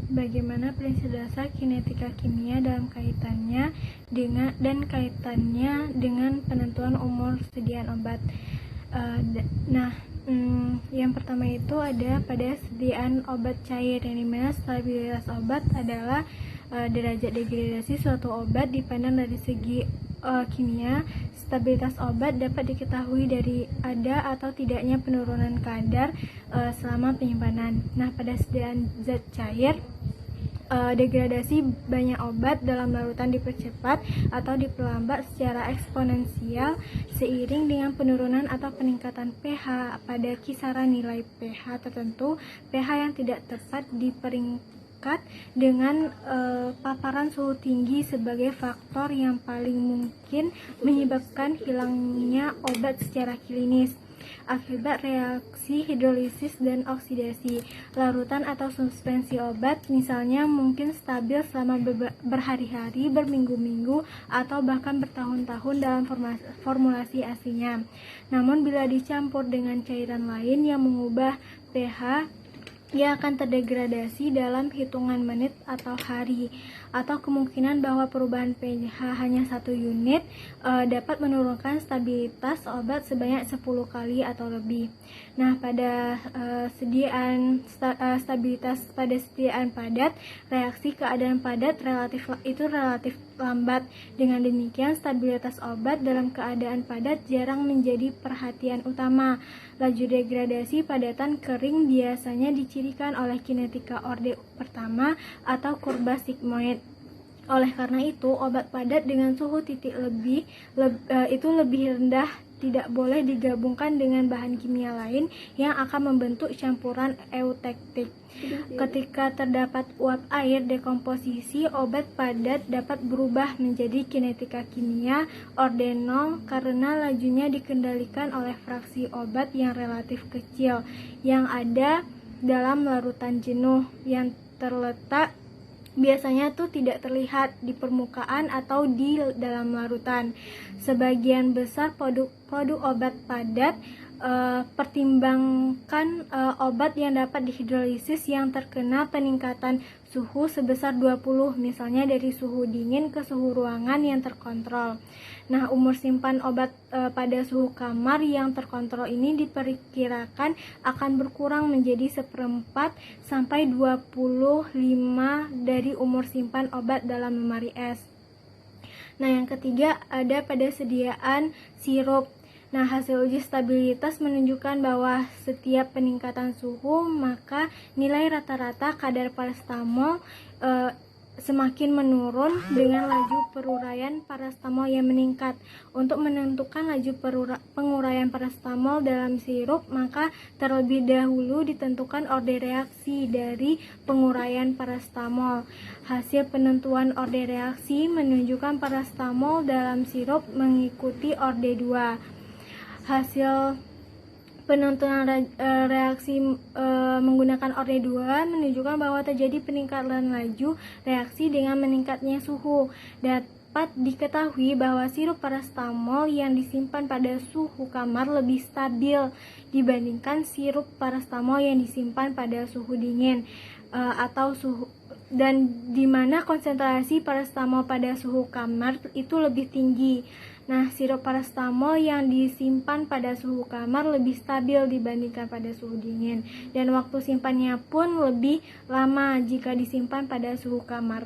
bagaimana prinsip dasar kinetika kimia dalam kaitannya dengan penentuan umur sediaan obat. Yang pertama itu ada pada sediaan obat cair, yang dimana stabilitas obat adalah derajat degradasi suatu obat dipandang dari segi kimia. Stabilitas obat dapat diketahui dari ada atau tidaknya penurunan kadar selama penyimpanan. Nah, pada sediaan zat cair, degradasi banyak obat dalam larutan dipercepat atau diperlambat secara eksponensial seiring dengan penurunan atau peningkatan pH pada kisaran nilai pH tertentu. pH yang tidak tepat diperingkat dengan paparan suhu tinggi sebagai faktor yang paling mungkin menyebabkan hilangnya obat secara klinis akibat reaksi hidrolisis dan oksidasi. Larutan atau suspensi obat misalnya mungkin stabil selama berhari-hari, berminggu-minggu, atau bahkan bertahun-tahun dalam formulasi aslinya. Namun bila dicampur dengan cairan lain yang mengubah pH, ia akan terdegradasi dalam hitungan menit atau hari, atau kemungkinan bahwa perubahan pH hanya 1 unit dapat menurunkan stabilitas obat sebanyak 10 kali atau lebih. Nah, pada stabilitas pada sediaan padat, reaksi keadaan padat relatif lambat. Dengan demikian, stabilitas obat dalam keadaan padat jarang menjadi perhatian utama. Laju degradasi padatan kering biasanya dicirikan oleh kinetika orde pertama atau kurba sigmoid. Oleh karena itu, obat padat dengan suhu titik lebih rendah tidak boleh digabungkan dengan bahan kimia lain yang akan membentuk campuran eutektik. Ketika terdapat uap air dekomposisi, obat padat dapat berubah menjadi kinetika kimia orde 0 karena lajunya dikendalikan oleh fraksi obat yang relatif kecil yang ada dalam larutan jenuh yang terletak biasanya tidak terlihat di permukaan atau di dalam larutan. Sebagian besar produk obat padat pertimbangkan obat yang dapat dihidrolisis yang terkena peningkatan suhu sebesar 20, misalnya dari suhu dingin ke suhu ruangan yang terkontrol. Nah, umur simpan obat pada suhu kamar yang terkontrol ini diperkirakan akan berkurang menjadi 1/4 sampai 25 dari umur simpan obat dalam lemari es. Nah, yang ketiga ada pada sediaan sirup. Nah, hasil uji stabilitas menunjukkan bahwa setiap peningkatan suhu, maka nilai rata-rata kadar paracetamol semakin menurun dengan laju peruraian paracetamol yang meningkat. Untuk menentukan laju penguraian paracetamol dalam sirup, maka terlebih dahulu ditentukan orde reaksi dari penguraian paracetamol. Hasil penentuan orde reaksi menunjukkan paracetamol dalam sirup mengikuti orde 2. Hasil penentuan reaksi menggunakan orde 2 menunjukkan bahwa terjadi peningkatan laju reaksi dengan meningkatnya suhu. Dapat diketahui bahwa sirup paracetamol yang disimpan pada suhu kamar lebih stabil dibandingkan sirup paracetamol yang disimpan pada suhu dingin dan di mana konsentrasi paracetamol pada suhu kamar itu lebih tinggi. Nah, sirup paracetamol yang disimpan pada suhu kamar lebih stabil dibandingkan pada suhu dingin, dan waktu simpannya pun lebih lama jika disimpan pada suhu kamar.